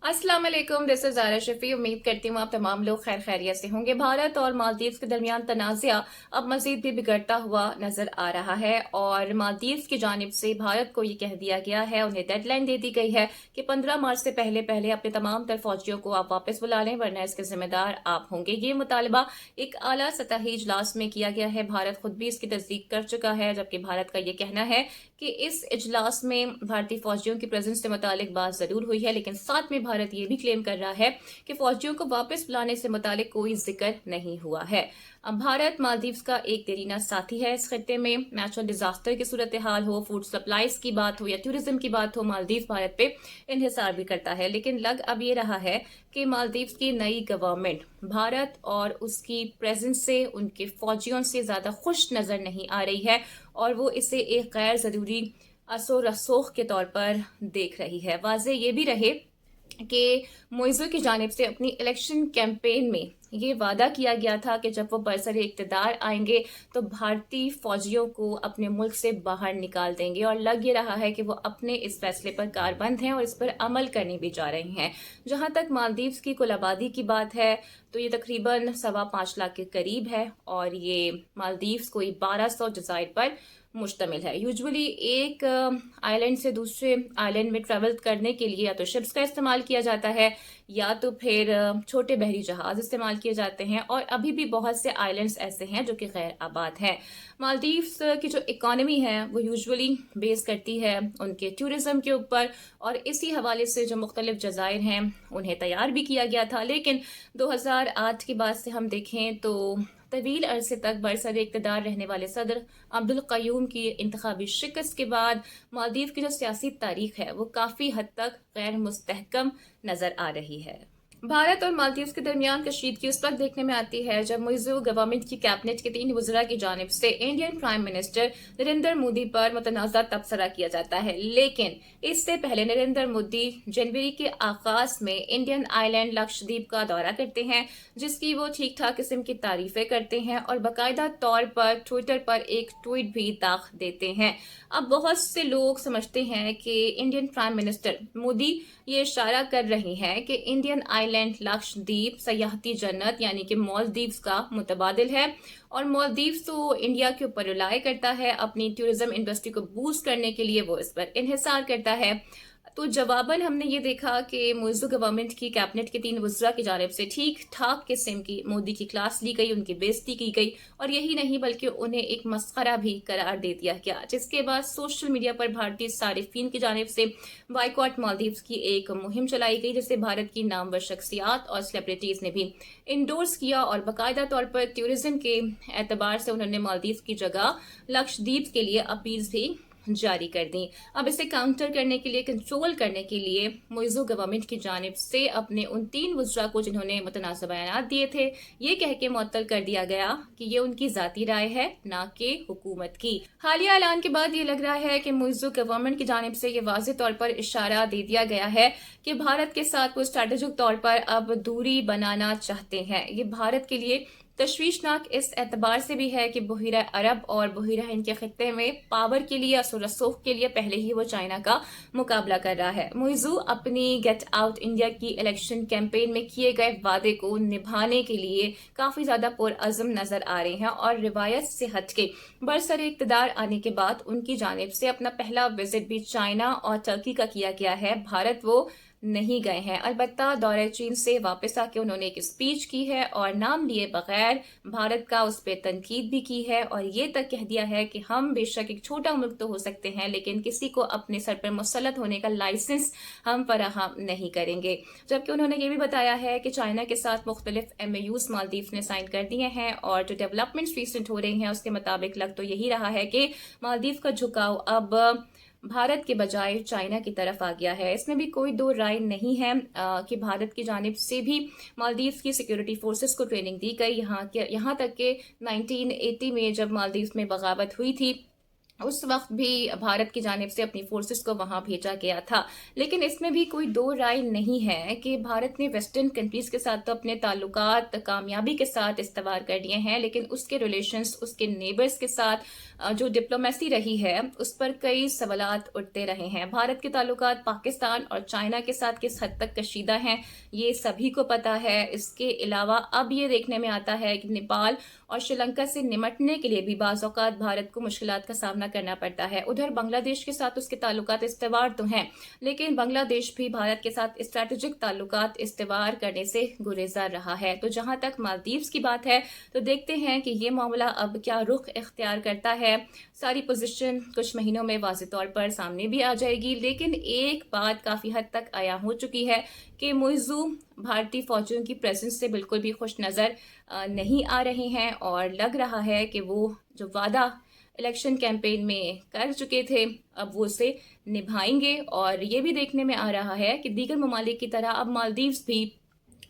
अस्सलाम वालेकुम, this is Zaara Shafi. उम्मीद करती हूँ आप तमाम लोग खैर खैरियत से होंगे। भारत और मालदीव के दरमियान तनाज़ा अब मजीद भी बिगड़ता हुआ नजर आ रहा है और मालदीव की जानिब से भारत को ये कह दिया गया है, उन्हें डेडलाइन दे दी गई है कि 15 मार्च से पहले पहले अपने तमाम तर फौजियों को आप वापस बुला लें, वरना इसके जिम्मेदार आप होंगे। ये मुतालबा एक आला सतही इजलास में किया गया है। भारत खुद भी इसकी तस्दीक कर चुका है, जबकि भारत का ये कहना है कि इस इजलास में भारतीय फौजियों की प्रेजेंस से मुतालिक बात जरूर हुई है, लेकिन साथ में भारत ये भी क्लेम कर रहा है कि फौजियों को वापस बुलाने से मुतालिक कोई जिक्र नहीं हुआ है। अब भारत मालदीव का एक देरीना साथी है इस खत्ते में। नेचुरल डिजास्टर की सूरत हाल हो, फूड सप्लाईज की बात हो या टूरिज्म की बात हो, मालदीव भारत पे इन्हिसार भी करता है। लेकिन लग अब ये रहा है कि मालदीव की नई गवर्नमेंट भारत और उसकी प्रेजेंस से, उनके फौजियों से ज्यादा खुश नजर नहीं आ रही है और वो इसे एक गैर जरूरी असो रसूख के तौर पर देख रही है। वाजे ये भी रहे कि मोइजो की जानिब से अपनी इलेक्शन कैंपेन में ये वादा किया गया था कि जब वो बरसरे इक्तदार आएंगे तो भारतीय फौजियों को अपने मुल्क से बाहर निकाल देंगे, और लग ये रहा है कि वो अपने इस फैसले पर कारबंद हैं और इस पर अमल करने भी जा रहे हैं। जहां तक मालदीव की कुल आबादी की बात है तो ये तकरीबन 5.25 लाख के करीब है और ये मालदीव कोई 1200 जजायर पर मुश्तमिल है। यूजुअली एक आइलैंड से दूसरे आइलैंड में ट्रैवल करने के लिए या तो शिप्स का इस्तेमाल किया जाता है या तो फिर छोटे बहरी जहाज इस्तेमाल किए जाते हैं, और अभी भी बहुत से आइलैंड्स ऐसे हैं जो कि गैर आबाद हैं। मालदीव्स की जो इकोनॉमी है वो यूजुअली बेस करती है उनके टूरिज्म के ऊपर, और इसी हवाले से जो मुख्तलिफ जजायर हैं उन्हें तैयार भी किया गया था। लेकिन 2008 के बाद से हम देखें तो तवील अरसे तक बरसर इक़्तिदार रहने वाले सदर अब्दुल क़य्यूम की इंतखाबी शिकस्त के बाद मालदीव की जो सियासी तारीख है वो काफ़ी हद तक गैर मुस्तहकम नज़र आ रही है। भारत और मालदीव के दरमियान कशीदगी उस वक्त देखने में आती है जब मोइज़ो गवर्नमेंट की कैबिनेट के 3 वज़रा की जानिब से Indian prime minister Narendra Modi पर मुतनाज़ा तबसरा किया जाता है। लेकिन इससे पहले नरेंद्र मोदी जनवरी के आगाज में इंडियन आइलैंड लक्षद्वीप का दौरा करते हैं, जिसकी वो ठीक ठाक किस्म की तारीफें करते हैं और बाकायदा तौर पर ट्विटर पर एक ट्वीट भी दाख देते हैं। अब बहुत से लोग समझते हैं कि इंडियन प्राइम मिनिस्टर मोदी ये इशारा कर रही हैं कि इंडियन आइलैंड लक्षद्वीप सयाहती जन्नत यानी कि मालदीव्स का मुतबादिल है, और मालदीव्स तो इंडिया के ऊपर रिलाई करता है, अपनी टूरिज्म इंडस्ट्री को बूस्ट करने के लिए वो इस पर इन्हिसार करता है। तो जवाबन हमने ये देखा कि मोइज़ो गवर्नमेंट की कैबिनेट के 3 वज़रा की जानिब से ठीक ठाक किस्म की मोदी की क्लास ली गई, उनकी बेइज्जती की गई, और यही नहीं बल्कि उन्हें एक मस्खरा भी करार दे दिया गया, जिसके बाद सोशल मीडिया पर भारतीय सारिफीन की जानिब से बाइकॉट मालदीव्स की एक मुहिम चलाई गई, जिसे भारत की नामवर शख्सियात और सेलिब्रिटीज ने भी इंडोर्स किया, और बाकायदा तौर पर टूरिज्म के एतबार से उन्होंने मालदीव की जगह लक्षद्वीप के लिए अपील भी जारी कर दी। अब इसे काउंटर करने के लिए, कंट्रोल करने के लिए मोइज़ो गवर्नमेंट की जानिब से अपने उन 3 वज़रा को जिन्होंने मुतनाज़ बयान दिए थे ये कह के मुअत्तल कर दिया गया कि ये उनकी जाती राय है, ना कि हुकूमत की। हालिया ऐलान के बाद ये लग रहा है कि मोइज़ो गवर्नमेंट की जानिब से ये वाज़ेह तौर पर इशारा दे दिया गया है कि भारत के साथ वो स्ट्रेटेजिक तौर पर अब दूरी बनाना चाहते हैं। ये भारत के लिए तशवीशनाक इस एतबार से भी है कि बहिरा अरब और बहिरा हिंद के खत्ते में पावर के लिए, असर रसूख के लिए पहले ही वो चाइना का मुकाबला कर रहा है। मोइज़ो अपनी गेट आउट इंडिया की इलेक्शन कैंपेन में किए गए वादे को निभाने के लिए काफी ज्यादा पुरअज़म नजर आ रहे हैं, और रिवायत से हटके बरसरे इक़्तिदार आने के बाद उनकी जानिब से अपना पहला विजिट भी चाइना और टर्की का किया गया है। भारत वो नहीं गए हैं। अलबत्ता दौरे चीन से वापस आके उन्होंने एक स्पीच की है और नाम लिए बगैर भारत का उस पर तनकीद भी की है, और ये तक कह दिया है कि हम बेशक एक छोटा मुल्क तो हो सकते हैं लेकिन किसी को अपने सर पर मुसल्लत होने का लाइसेंस हम फराहम नहीं करेंगे। जबकि उन्होंने ये भी बताया है कि चाइना के साथ मुख्तलिफ MOUs मालदीव ने साइन कर दिए हैं, और जो डेवलपमेंट्स रिसेंट हो रही हैं उसके मुताबिक लग तो यही रहा है कि मालदीव का झुकाव अब भारत के बजाय चाइना की तरफ आ गया है। इसमें भी कोई दो राय नहीं है कि भारत की जानिब से भी मालदीव की सिक्योरिटी फोर्सेस को ट्रेनिंग दी गई। यहाँ तक कि 1980 में जब मालदीव में बगावत हुई थी उस वक्त भी भारत की जानिब से अपनी फोर्सेस को वहां भेजा गया था। लेकिन इसमें भी कोई दो राय नहीं है कि भारत ने वेस्टर्न कंट्रीज के साथ तो अपने ताल्लुकात कामयाबी के साथ इस्तवार कर लिए हैं, लेकिन उसके रिलेशंस, उसके नेबर्स के साथ जो डिप्लोमेसी रही है उस पर कई सवालात उठते रहे हैं। भारत के ताल्लुकात पाकिस्तान और चाइना के साथ किस हद तक कशीदा हैं ये सभी को पता है। इसके अलावा अब ये देखने में आता है कि नेपाल और श्रीलंका से निमटने के लिए भी बाज़ औक़ात भारत को मुश्किलात का सामना करना पड़ता है। उधर बांग्लादेश के साथ उसके ताल्लुकात इस्तेवार तो हैं, लेकिन बांग्लादेश भी भारत के साथ स्ट्रैटेजिक ताल्लुकात इस्तेवार करने से गुरेज़र रहा है। तो जहां तक मालदीव्स की बात है तो देखते हैं कि ये मामला अब क्या रुख इख्तियार करता है। सारी पोजीशन कुछ महीनों में वाज़ेह तौर पर सामने भी आ जाएगी, लेकिन एक बात काफ़ी हद तक आया हो चुकी है कि मुइज़्ज़ू भारतीय फौजियों की प्रेजेंस से बिल्कुल भी खुश नज़र नहीं आ रहे हैं और लग रहा है कि वो जो वादा इलेक्शन कैंपेन में कर चुके थे अब वो उसे निभाएंगे। और ये भी देखने में आ रहा है कि दीगर ममालिक की तरह अब मालदीव्स भी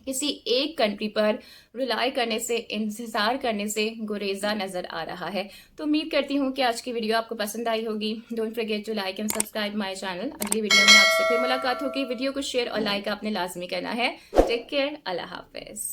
किसी एक कंट्री पर रिलाई करने से, इंतजार करने से गुरेजा नजर आ रहा है। तो उम्मीद करती हूँ कि आज की वीडियो आपको पसंद आई होगी। Don't forget to like and subscribe my channel. अगली वीडियो में आपसे फिर मुलाकात होगी। वीडियो को शेयर और लाइक आपने लाजमी करना है। टेक केयर, अल्लाह हाफिज।